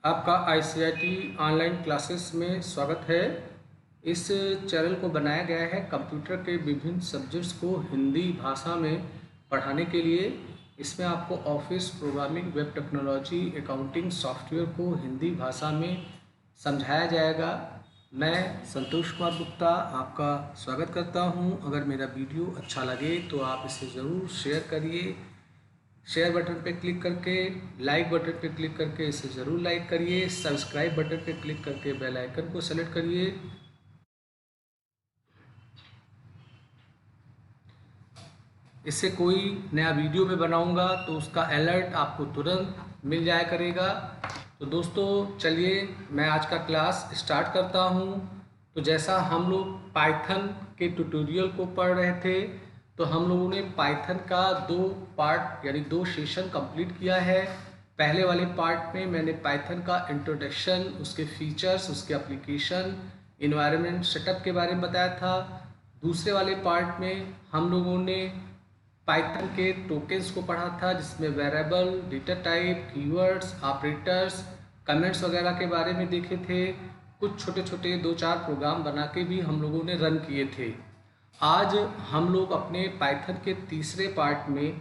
आपका ICIT online classes में स्वागत है। इस चैनल को बनाया गया है कंप्यूटर के विभिन्न सब्जेक्ट्स को हिंदी भाषा में पढ़ाने के लिए। इसमें आपको office, programming, web technology, accounting software को हिंदी भाषा में समझाया जाएगा। मैं संतोष कुमार गुप्ता आपका स्वागत करता हूं। अगर मेरा वीडियो अच्छा लगे तो आप इसे ज़रूर शेयर करिए। शेयर बटन पे क्लिक करके, लाइक बटन पे क्लिक करके इसे ज़रूर लाइक करिए। सब्सक्राइब बटन पे क्लिक करके बेल आइकन को सेलेक्ट करिए। इससे कोई नया वीडियो में बनाऊंगा तो उसका अलर्ट आपको तुरंत मिल जाया करेगा। तो दोस्तों चलिए मैं आज का क्लास स्टार्ट करता हूं। तो जैसा हम लोग पाइथन के ट्यूटोरियल को पढ़ रहे थे, तो हम लोगों ने पाइथन का 2 पार्ट यानी 2 सेशन कंप्लीट किया है। पहले वाले पार्ट में मैंने पाइथन का इंट्रोडक्शन, उसके फीचर्स, उसके एप्लीकेशन, इन्वायरमेंट, सेटअप के बारे में बताया था। दूसरे वाले पार्ट में हम लोगों ने पाइथन के टोकन्स को पढ़ा था, जिसमें variable, data type, keywords, operators, comments वगैरह के बारे में देखे थे। कुछ छोटे छोटे 2-4 प्रोग्राम बना के भी हम लोगों ने रन किए थे। आज हम लोग अपने पाइथन के तीसरे पार्ट में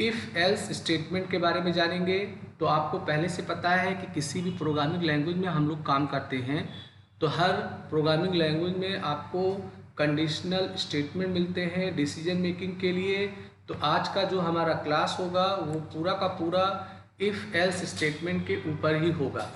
इफ़ एल्स स्टेटमेंट के बारे में जानेंगे। तो आपको पहले से पता है कि किसी भी प्रोग्रामिंग लैंग्वेज में हम लोग काम करते हैं तो हर प्रोग्रामिंग लैंग्वेज में आपको कंडीशनल स्टेटमेंट मिलते हैं डिसीजन मेकिंग के लिए। तो आज का जो हमारा क्लास होगा वो पूरा का पूरा इफ़ एल्स स्टेटमेंट के ऊपर ही होगा।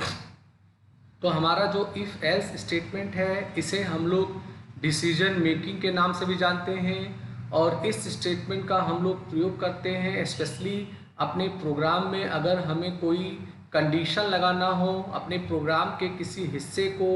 तो हमारा जो इफ़ एल्स स्टेटमेंट है इसे हम लोग डिसीजन मेकिंग के नाम से भी जानते हैं, और इस स्टेटमेंट का हम लोग प्रयोग करते हैं स्पेशली अपने प्रोग्राम में। अगर हमें कोई कंडीशन लगाना हो, अपने प्रोग्राम के किसी हिस्से को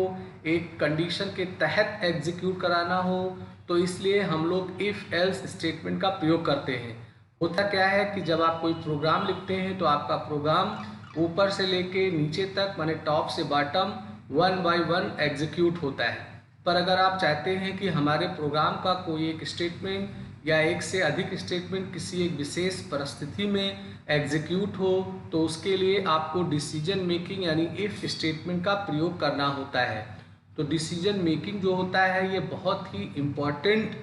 एक कंडीशन के तहत एग्जीक्यूट कराना हो, तो इसलिए हम लोग इफ़ एल्स स्टेटमेंट का प्रयोग करते हैं। होता क्या है कि जब आप कोई प्रोग्राम लिखते हैं तो आपका प्रोग्राम ऊपर से लेके नीचे तक, माने टॉप से बॉटम 1 बाय 1 एग्जीक्यूट होता है। पर अगर आप चाहते हैं कि हमारे प्रोग्राम का कोई एक स्टेटमेंट या एक से अधिक स्टेटमेंट किसी एक विशेष परिस्थिति में एग्जीक्यूट हो, तो उसके लिए आपको डिसीजन मेकिंग यानी इफ़ स्टेटमेंट का प्रयोग करना होता है। तो डिसीजन मेकिंग जो होता है ये बहुत ही इम्पॉर्टेंट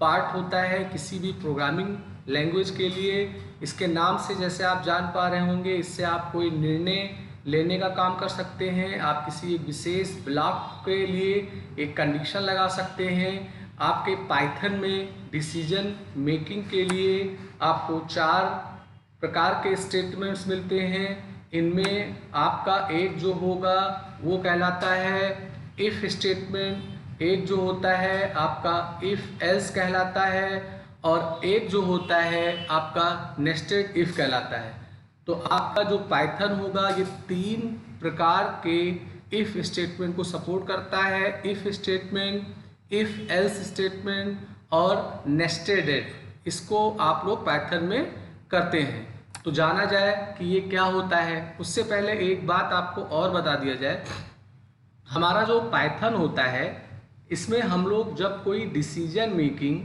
पार्ट होता है किसी भी प्रोग्रामिंग लैंग्वेज के लिए। इसके नाम से जैसे आप जान पा रहे होंगे, इससे आप कोई निर्णय लेने का काम कर सकते हैं। आप किसी एक विशेष ब्लॉक के लिए एक कंडीशन लगा सकते हैं। आपके पाइथन में डिसीजन मेकिंग के लिए आपको 4 प्रकार के स्टेटमेंट्स मिलते हैं। इनमें आपका एक जो होगा वो कहलाता है इफ़ स्टेटमेंट, एक जो होता है आपका इफ़ एल्स कहलाता है, और एक जो होता है आपका नेस्टेड इफ़ कहलाता है। तो आपका जो पाइथन होगा ये 3 प्रकार के इफ़ स्टेटमेंट को सपोर्ट करता है। If statement, if else statement और नेस्टेड इफ। इसको आप लोग पाइथन में करते हैं। तो जाना जाए कि ये क्या होता है, उससे पहले एक बात आपको और बता दिया जाए। हमारा जो पाइथन होता है इसमें हम लोग जब कोई डिसीजन मेकिंग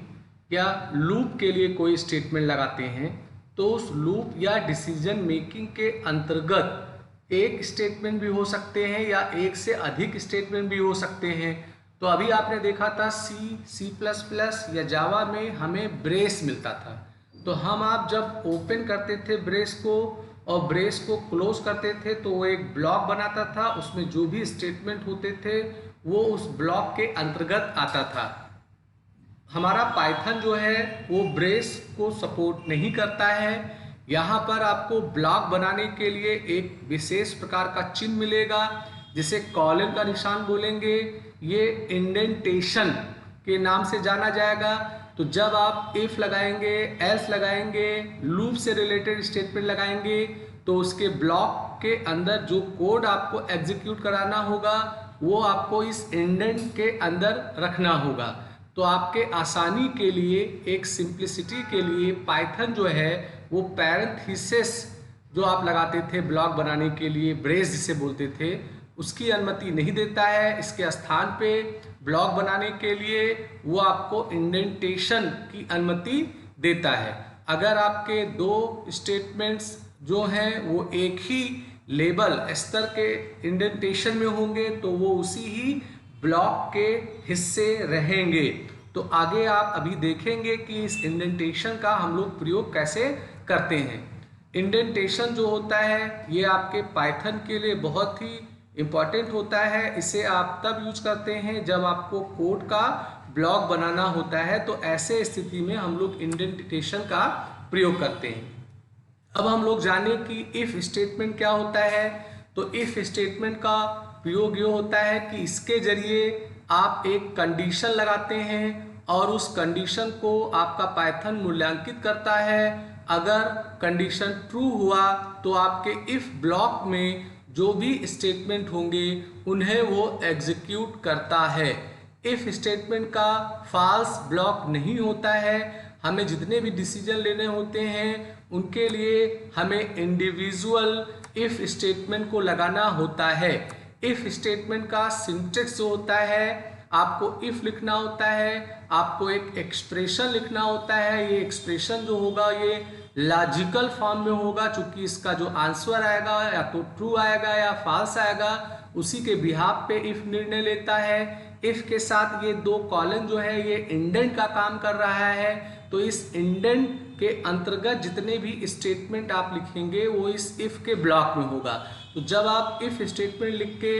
या लूप के लिए कोई स्टेटमेंट लगाते हैं, तो उस लूप या डिसीजन मेकिंग के अंतर्गत एक स्टेटमेंट भी हो सकते हैं या एक से अधिक स्टेटमेंट भी हो सकते हैं। तो अभी आपने देखा था C++ या जावा में हमें ब्रेस मिलता था। तो हम आप जब ओपन करते थे ब्रेस को और ब्रेस को क्लोज करते थे तो वो एक ब्लॉक बनाता था, उसमें जो भी स्टेटमेंट होते थे वो उस ब्लॉक के अंतर्गत आता था। हमारा पाइथन जो है वो ब्रेस को सपोर्ट नहीं करता है। यहाँ पर आपको ब्लॉक बनाने के लिए एक विशेष प्रकार का चिन्ह मिलेगा जिसे कॉलन का निशान बोलेंगे। ये इंडेंटेशन के नाम से जाना जाएगा। तो जब आप इफ लगाएंगे, एल्स लगाएंगे, लूप से रिलेटेड स्टेटमेंट लगाएंगे, तो उसके ब्लॉक के अंदर जो कोड आपको एग्जीक्यूट कराना होगा वो आपको इस इंडेंट के अंदर रखना होगा। तो आपके आसानी के लिए, एक सिंप्लिसिटी के लिए पाइथन जो है वो पैरेंथेसिस जो आप लगाते थे ब्लॉक बनाने के लिए, ब्रेस जिसे बोलते थे, उसकी अनुमति नहीं देता है। इसके स्थान पे ब्लॉक बनाने के लिए वो आपको इंडेंटेशन की अनुमति देता है। अगर आपके 2 स्टेटमेंट्स जो हैं वो एक ही लेबल स्तर के इंडेंटेशन में होंगे तो वो उसी ही ब्लॉक के हिस्से रहेंगे। तो आगे आप अभी देखेंगे कि इस इंडेंटेशन का हम लोग प्रयोग कैसे करते हैं। इंडेंटेशन जो होता है ये आपके पाइथन के लिए बहुत ही इम्पॉर्टेंट होता है। इसे आप तब यूज करते हैं जब आपको कोड का ब्लॉक बनाना होता है, तो ऐसे स्थिति में हम लोग इंडेंटेशन का प्रयोग करते हैं। अब हम लोग जाने कि इफ स्टेटमेंट क्या होता है। तो इफ स्टेटमेंट का प्रयोग ये होता है कि इसके जरिए आप एक कंडीशन लगाते हैं और उस कंडीशन को आपका पाइथन मूल्यांकित करता है। अगर कंडीशन ट्रू हुआ तो आपके इफ ब्लॉक में जो भी स्टेटमेंट होंगे उन्हें वो एग्जीक्यूट करता है। इफ स्टेटमेंट का फॉल्स ब्लॉक नहीं होता है। हमें जितने भी डिसीजन लेने होते हैं उनके लिए हमें इंडिविजुअल इफ स्टेटमेंट को लगाना होता है। इफ स्टेटमेंट का सिंटेक्स जो होता है, आपको इफ लिखना होता है, आपको एक एक्सप्रेशन लिखना होता है। ये एक्सप्रेशन जो होगा ये लॉजिकल फॉर्म में होगा, चूंकि इसका जो आंसर आएगा या तो ट्रू आएगा या फॉल्स आएगा उसी के बिहाफ पे इफ निर्णय लेता है। इफ के साथ ये दो कॉलन जो है ये इंडेंट का काम कर रहा है, तो इस इंडेंट के अंतर्गत जितने भी स्टेटमेंट आप लिखेंगे वो इस इफ के ब्लॉक में होगा। तो जब आप इफ स्टेटमेंट लिख के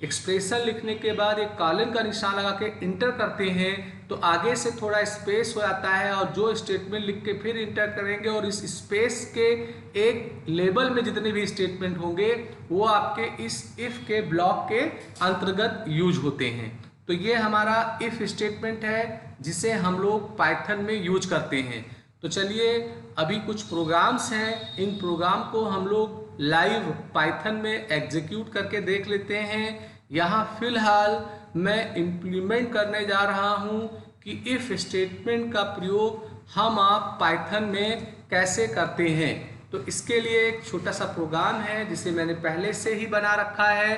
एक्सप्रेशन लिखने के बाद एक कॉलन का निशान लगा के इंटर करते हैं तो आगे से थोड़ा स्पेस हो जाता है और जो स्टेटमेंट लिख के फिर इंटर करेंगे और इस स्पेस के एक लेबल में जितने भी स्टेटमेंट होंगे वो आपके इस इफ के ब्लॉक के अंतर्गत यूज होते हैं। तो ये हमारा इफ स्टेटमेंट है जिसे हम लोग पाइथन में यूज करते हैं। तो चलिए अभी कुछ प्रोग्राम्स हैं, इन प्रोग्राम को हम लोग लाइव पाइथन में एग्जीक्यूट करके देख लेते हैं। यहाँ फिलहाल मैं इम्प्लीमेंट करने जा रहा हूँ कि इफ स्टेटमेंट का प्रयोग हम आप पाइथन में कैसे करते हैं। तो इसके लिए एक छोटा सा प्रोग्राम है जिसे मैंने पहले से ही बना रखा है।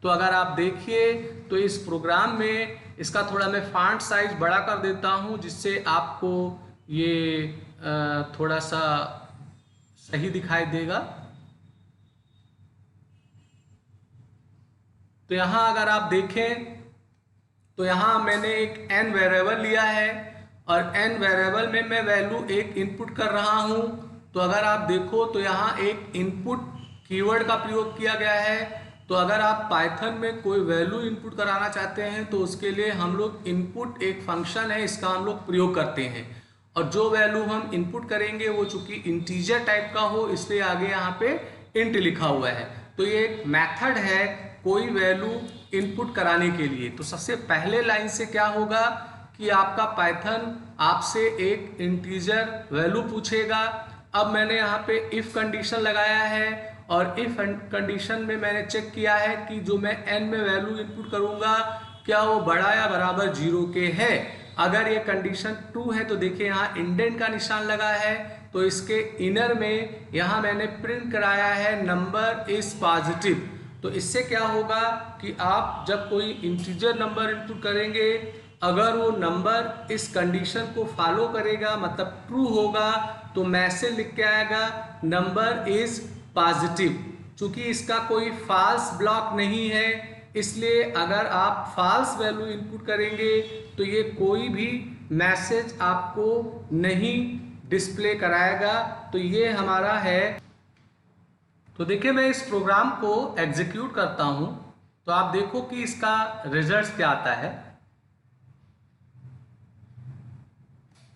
तो अगर आप देखिए तो इस प्रोग्राम में इसका थोड़ा मैं फॉन्ट साइज बड़ा कर देता हूँ जिससे आपको ये थोड़ा सा सही दिखाई देगा। तो यहाँ अगर आप देखें तो यहाँ मैंने एक n वेरिएबल लिया है और n वेरिएबल में मैं वैल्यू एक इनपुट कर रहा हूँ। तो अगर आप देखो तो यहाँ एक इनपुट कीवर्ड का प्रयोग किया गया है। तो अगर आप पाइथन में कोई वैल्यू इनपुट कराना चाहते हैं तो उसके लिए हम लोग इनपुट एक फंक्शन है इसका हम लोग प्रयोग करते हैं और जो वैल्यू हम इनपुट करेंगे वो चूंकि इंटीजर टाइप का हो इसलिए आगे यहाँ पे इंट लिखा हुआ है। तो ये एक मेथड है कोई वैल्यू इनपुट कराने के लिए। तो सबसे पहले लाइन से क्या होगा कि आपका पाइथन आपसे एक इंटीजर वैल्यू पूछेगा। अब मैंने यहाँ पे इफ कंडीशन लगाया है और इफ कंडीशन में मैंने चेक किया है कि जो मैं n में वैल्यू इनपुट करूंगा क्या वो बड़ा या बराबर 0 के है। अगर ये कंडीशन ट्रू है तो देखिए यहाँ इंडेंट का निशान लगा है, तो इसके इनर में यहाँ मैंने प्रिंट कराया है नंबर इज पॉजिटिव। तो इससे क्या होगा कि आप जब कोई इंटीजर नंबर इनपुट करेंगे अगर वो नंबर इस कंडीशन को फॉलो करेगा मतलब ट्रू होगा तो मैसेज लिख के आएगा नंबर इज पॉजिटिव। चूंकि इसका कोई फॉल्स ब्लॉक नहीं है इसलिए अगर आप फॉल्स वैल्यू इनपुट करेंगे तो ये कोई भी मैसेज आपको नहीं डिस्प्ले कराएगा। तो ये हमारा है। तो देखिए मैं इस प्रोग्राम को एग्जीक्यूट करता हूं तो आप देखो कि इसका रिजल्ट क्या आता है।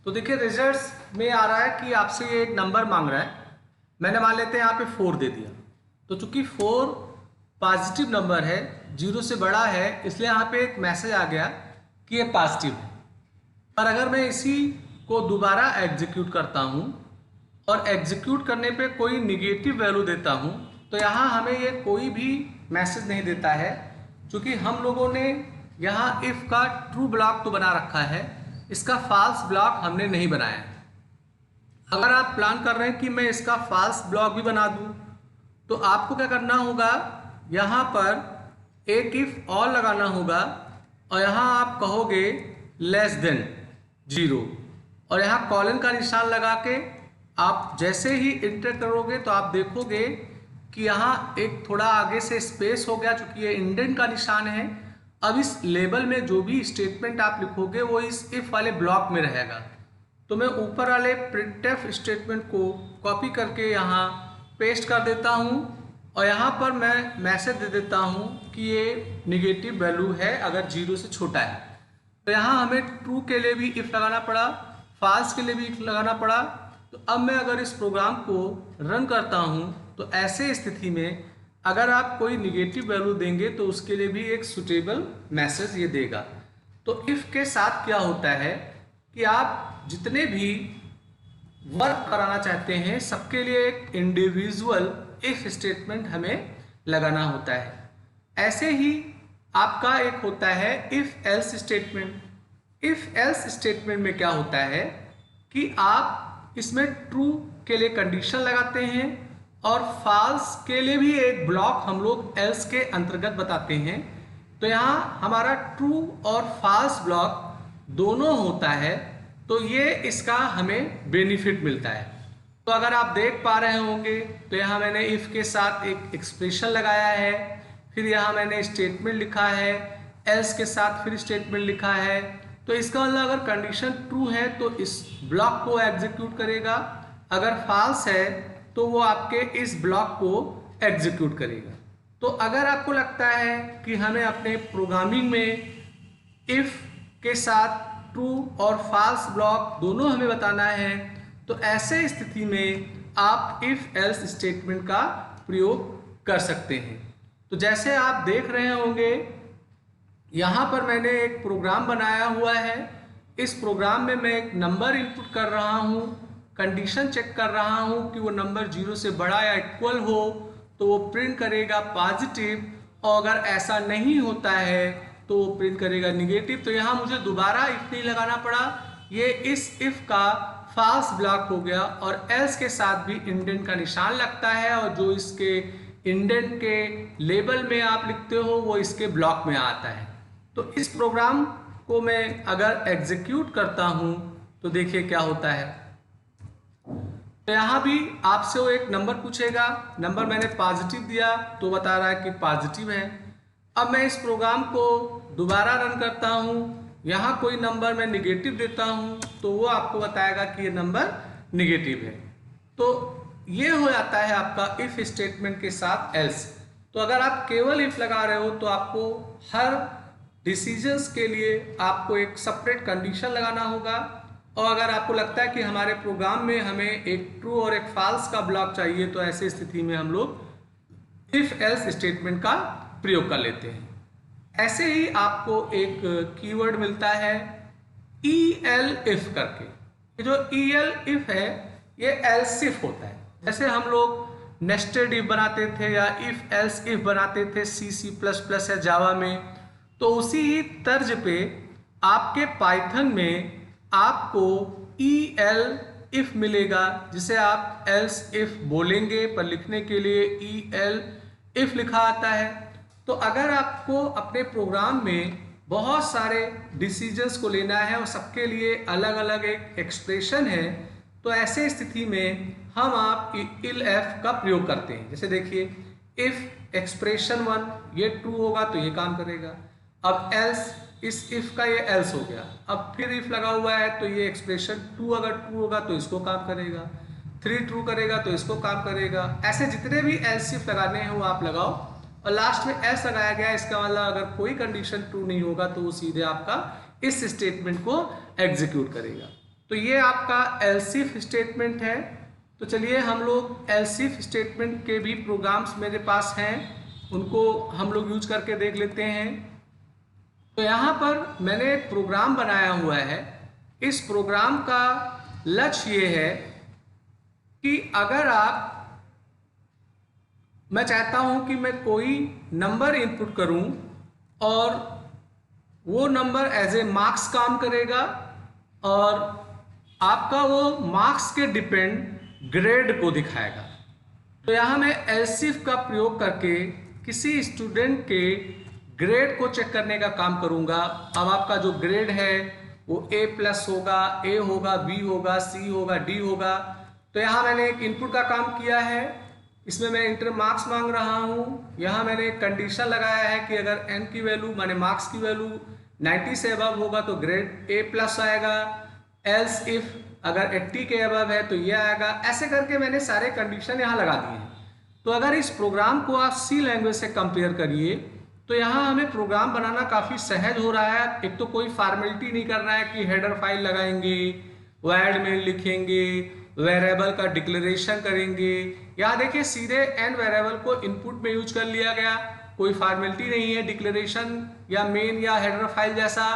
तो देखिए रिजल्ट में आ रहा है कि आपसे ये एक नंबर मांग रहा है। मैंने मान लेते हैं यहाँ पे 4 दे दिया। तो चूंकि 4 पॉजिटिव नंबर है 0 से बड़ा है इसलिए यहाँ पे एक मैसेज आ गया कि ये पॉजिटिव है। पर अगर मैं इसी को दोबारा एग्जीक्यूट करता हूँ और एग्जीक्यूट करने पे कोई निगेटिव वैल्यू देता हूँ तो यहाँ हमें ये कोई भी मैसेज नहीं देता है क्योंकि हम लोगों ने यहाँ इफ का ट्रू ब्लॉक तो बना रखा है, इसका फॉल्स ब्लॉक हमने नहीं बनाया है। अगर आप प्लान कर रहे हैं कि मैं इसका फॉल्स ब्लॉक भी बना दूं तो आपको क्या करना होगा, यहाँ पर एक इफ और लगाना होगा और यहाँ आप कहोगे लेस देन 0 और यहाँ कॉलन का निशान लगा के आप जैसे ही इंटर करोगे तो आप देखोगे कि यहाँ एक थोड़ा आगे से स्पेस हो गया, चूंकि ये इंडेंट का निशान है। अब इस लेबल में जो भी स्टेटमेंट आप लिखोगे वो इस इफ वाले ब्लॉक में रहेगा। तो मैं ऊपर वाले प्रिंटफ स्टेटमेंट को कॉपी करके यहाँ पेस्ट कर देता हूँ और यहाँ पर मैं मैसेज दे देता हूँ कि ये निगेटिव वैल्यू है अगर 0 से छोटा है। तो यहाँ हमें ट्रू के लिए भी इफ लगाना पड़ा, फॉल्स के लिए भी इफ लगाना पड़ा। तो अब मैं अगर इस प्रोग्राम को रन करता हूँ तो ऐसे स्थिति में अगर आप कोई निगेटिव वैल्यू देंगे तो उसके लिए भी एक सुटेबल मैसेज ये देगा। तो इफ के साथ क्या होता है कि आप जितने भी वर्क कराना चाहते हैं सबके लिए एक इंडिविजुअल इफ स्टेटमेंट हमें लगाना होता है। ऐसे ही आपका एक होता है if else statement. If else statement में क्या होता है कि आप इसमें ट्रू के लिए कंडीशन लगाते हैं और फॉल्स के लिए भी एक ब्लॉक हम लोग एल्स के अंतर्गत बताते हैं। तो यहाँ हमारा ट्रू और फॉल्स ब्लॉक दोनों होता है, तो ये इसका हमें बेनिफिट मिलता है। तो अगर आप देख पा रहे होंगे तो यहाँ मैंने इफ के साथ एक एक्सप्रेशन लगाया है, फिर यहाँ मैंने स्टेटमेंट लिखा है, एल्स के साथ फिर स्टेटमेंट लिखा है। तो इसका मतलब अगर कंडीशन ट्रू है तो इस ब्लॉक को एग्जीक्यूट करेगा, अगर फॉल्स है तो वो आपके इस ब्लॉक को एग्जीक्यूट करेगा। तो अगर आपको लगता है कि हमें अपने प्रोग्रामिंग में इफ के साथ ट्रू और फॉल्स ब्लॉक दोनों हमें बताना है तो ऐसे स्थिति में आप इफ एल्स स्टेटमेंट का प्रयोग कर सकते हैं। तो जैसे आप देख रहे होंगे यहाँ पर मैंने एक प्रोग्राम बनाया हुआ है। इस प्रोग्राम में मैं एक नंबर इनपुट कर रहा हूँ, कंडीशन चेक कर रहा हूँ कि वो नंबर 0 से बड़ा या इक्वल हो तो वो प्रिंट करेगा पॉजिटिव, और अगर ऐसा नहीं होता है तो वो प्रिंट करेगा निगेटिव। तो यहाँ मुझे दोबारा इफ नहीं लगाना पड़ा, ये इस इफ का फॉल्स ब्लॉक हो गया और एल्स के साथ भी इंडेंट का निशान लगता है और जो इसके इंडेंट के लेबल में आप लिखते हो वो इसके ब्लॉक में आता है। तो इस प्रोग्राम को मैं अगर एग्जीक्यूट करता हूँ तो देखिए क्या होता है। तो यहाँ भी आपसे वो एक नंबर पूछेगा, नंबर मैंने पॉजिटिव दिया तो बता रहा है कि पॉजिटिव है। अब मैं इस प्रोग्राम को दोबारा रन करता हूँ, यहाँ कोई नंबर मैं निगेटिव देता हूँ तो वो आपको बताएगा कि ये नंबर निगेटिव है। तो ये हो जाता है आपका इफ स्टेटमेंट के साथ एल्स। तो अगर आप केवल इफ लगा रहे हो तो आपको हर डिसीजंस के लिए आपको एक सेपरेट कंडीशन लगाना होगा, और अगर आपको लगता है कि हमारे प्रोग्राम में हमें एक ट्रू और एक फॉल्स का ब्लॉक चाहिए तो ऐसी स्थिति में हम लोग इफ एल्स स्टेटमेंट का प्रयोग कर लेते हैं। ऐसे ही आपको एक कीवर्ड मिलता है EL इफ करके। ये जो EL इफ है ये एल्स इफ होता है। जैसे हम लोग नेस्टेड इफ बनाते थे या इफ एल्स इफ बनाते थे C++ या जावा में, तो उसी ही तर्ज पे आपके पाइथन में आपको EL इफ मिलेगा, जिसे आप एल्स इफ बोलेंगे पर लिखने के लिए EL इफ लिखा आता है। तो अगर आपको अपने प्रोग्राम में बहुत सारे डिसीजंस को लेना है और सबके लिए अलग अलग एक एक्सप्रेशन है, तो ऐसे स्थिति में हम आप ELF का प्रयोग करते हैं। जैसे देखिए इफ एक्सप्रेशन 1 ये ट्रू होगा तो ये काम करेगा, अब एल्स इस इफ का ये एल्स हो गया, अब फिर इफ लगा हुआ है तो ये एक्सप्रेशन 2 अगर ट्रू होगा तो इसको काम करेगा, 3 ट्रू करेगा तो इसको काम करेगा। ऐसे जितने भी एल्स इफ लगाने हैं वो आप लगाओ, और लास्ट में एल्स लगाया गया, इसका मतलब अगर कोई कंडीशन ट्रू नहीं होगा तो वो सीधे आपका इस स्टेटमेंट को एग्जीक्यूट करेगा। तो ये आपका एल्स इफ स्टेटमेंट है। तो चलिए हम लोग एल्स इफ स्टेटमेंट के भी प्रोग्राम्स मेरे पास हैं, उनको हम लोग यूज करके देख लेते हैं। तो यहाँ पर मैंने एक प्रोग्राम बनाया हुआ है। इस प्रोग्राम का लक्ष्य ये है कि अगर मैं चाहता हूँ कि मैं कोई नंबर इनपुट करूँ और वो नंबर एज ए मार्क्स काम करेगा और आपका वो मार्क्स के डिपेंड ग्रेड को दिखाएगा। तो यहाँ मैं एल्स इफ का प्रयोग करके किसी स्टूडेंट के ग्रेड को चेक करने का काम करूँगा। अब आपका जो ग्रेड है वो A+ होगा, A होगा, B होगा, C होगा, D होगा। तो यहाँ मैंने एक इनपुट का काम किया है, इसमें मैं इंटर मार्क्स मांग रहा हूँ। यहाँ मैंने कंडीशन लगाया है कि अगर n की वैल्यू माने मार्क्स की वैल्यू 90 से अबव होगा तो ग्रेड A+ आएगा, एल्स इफ अगर 80 के अबव है तो ये आएगा। ऐसे करके मैंने सारे कंडीशन यहाँ लगा दिए हैं। तो अगर इस प्रोग्राम को आप सी लैंग्वेज से कंपेयर करिए तो यहाँ हमें प्रोग्राम बनाना काफ़ी सहज हो रहा है। एक तो कोई फॉर्मेलिटी नहीं कर रहा है कि हेडर फाइल लगाएंगे, वर्ड में लिखेंगे, वेरिएबल का डिक्लेरेशन करेंगे। यहाँ देखिए सीधे एन वेरिएबल को इनपुट में यूज कर लिया गया, कोई फॉर्मेलिटी नहीं है डिक्लेरेशन या मेन या हेडर फाइल जैसा,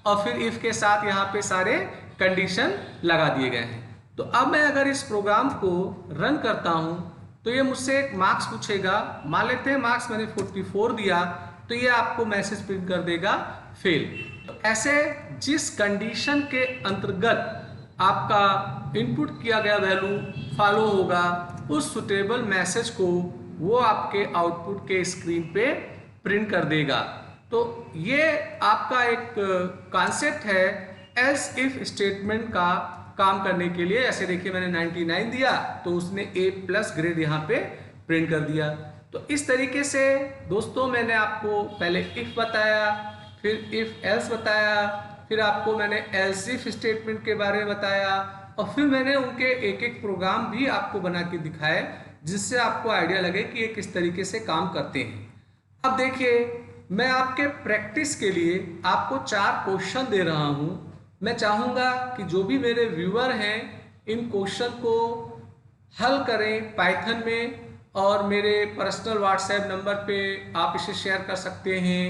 और फिर इफ के साथ यहाँ पे सारे कंडीशन लगा दिए गए हैं। तो अब मैं अगर इस प्रोग्राम को रन करता हूँ तो ये मुझसे एक मार्क्स पूछेगा। मान लेते हैं मार्क्स मैंने 44 दिया तो ये आपको मैसेज प्रिंट कर देगा फेल। तो ऐसे जिस कंडीशन के अंतर्गत आपका इनपुट किया गया वैल्यू फॉलो होगा उस सुटेबल मैसेज को वो आपके आउटपुट के स्क्रीन पे प्रिंट कर देगा। तो ये आपका एक कॉन्सेप्ट है एल्स इफ स्टेटमेंट का काम करने के लिए। ऐसे देखिए मैंने 99 दिया तो उसने A+ ग्रेड यहाँ पे प्रिंट कर दिया। तो इस तरीके से दोस्तों मैंने आपको पहले इफ बताया, फिर इफ एल्स बताया, फिर आपको मैंने एल्स इफ स्टेटमेंट के बारे में बताया, और फिर मैंने उनके एक एक प्रोग्राम भी आपको बना के दिखाए जिससे आपको आइडिया लगे कि ये किस तरीके से काम करते हैं। अब देखिए मैं आपके प्रैक्टिस के लिए आपको 4 क्वेश्चन दे रहा हूँ। मैं चाहूँगा कि जो भी मेरे व्यूअर हैं इन क्वेश्चन को हल करें पाइथन में, और मेरे पर्सनल व्हाट्सएप नंबर पे आप इसे शेयर कर सकते हैं,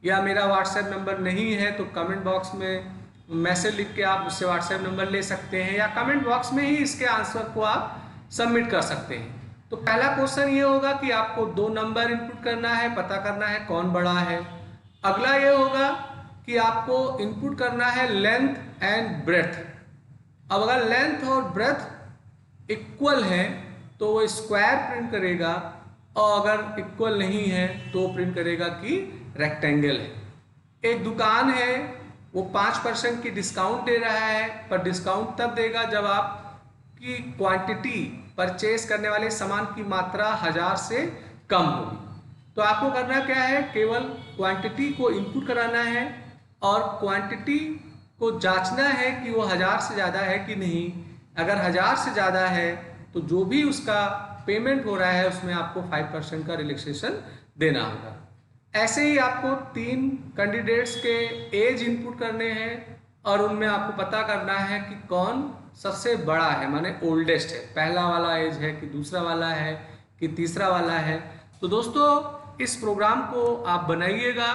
या मेरा व्हाट्सएप नंबर नहीं है तो कमेंट बॉक्स में मैसेज लिख के आप मुझसे व्हाट्सएप नंबर ले सकते हैं, या कमेंट बॉक्स में ही इसके आंसर को आप सबमिट कर सकते हैं। तो पहला क्वेश्चन ये होगा कि आपको 2 नंबर इनपुट करना है, पता करना है कौन बड़ा है। अगला ये होगा कि आपको इनपुट करना है लेंथ एंड ब्रेथ। अब अगर लेंथ और ब्रेथ इक्वल है तो वो स्क्वायर प्रिंट करेगा, और अगर इक्वल नहीं है तो प्रिंट करेगा कि रेक्टेंगल है। एक दुकान है वो 5% की डिस्काउंट दे रहा है, पर डिस्काउंट तब देगा जब आपकी क्वांटिटी परचेज करने वाले सामान की मात्रा 1000 से कम होगी। तो आपको करना क्या है, केवल क्वांटिटी को इनपुट कराना है और क्वांटिटी को जांचना है कि वो 1000 से ज़्यादा है कि नहीं। अगर 1000 से ज़्यादा है तो जो भी उसका पेमेंट हो रहा है उसमें आपको 5% का रिलैक्सेशन देना होगा। ऐसे ही आपको 3 कैंडिडेट्स के एज इनपुट करने हैं और उनमें आपको पता करना है कि कौन सबसे बड़ा है, माने ओल्डेस्ट है, पहला वाला एज है कि दूसरा वाला है कि तीसरा वाला है। तो दोस्तों इस प्रोग्राम को आप बनाइएगा।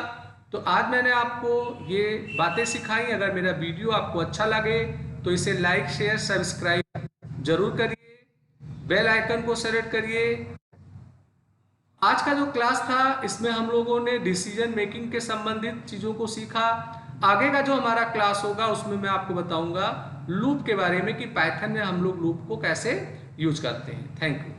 तो आज मैंने आपको ये बातें सिखाई। अगर मेरा वीडियो आपको अच्छा लगे तो इसे लाइक शेयर सब्सक्राइब जरूर करिए, बेल आइकन को सेलेक्ट करिए। आज का जो क्लास था इसमें हम लोगों ने डिसीजन मेकिंग के संबंधित चीज़ों को सीखा। आगे का जो हमारा क्लास होगा उसमें मैं आपको बताऊंगा लूप के बारे में कि पाइथन में हम लोग लूप को कैसे यूज करते हैं। Thank you.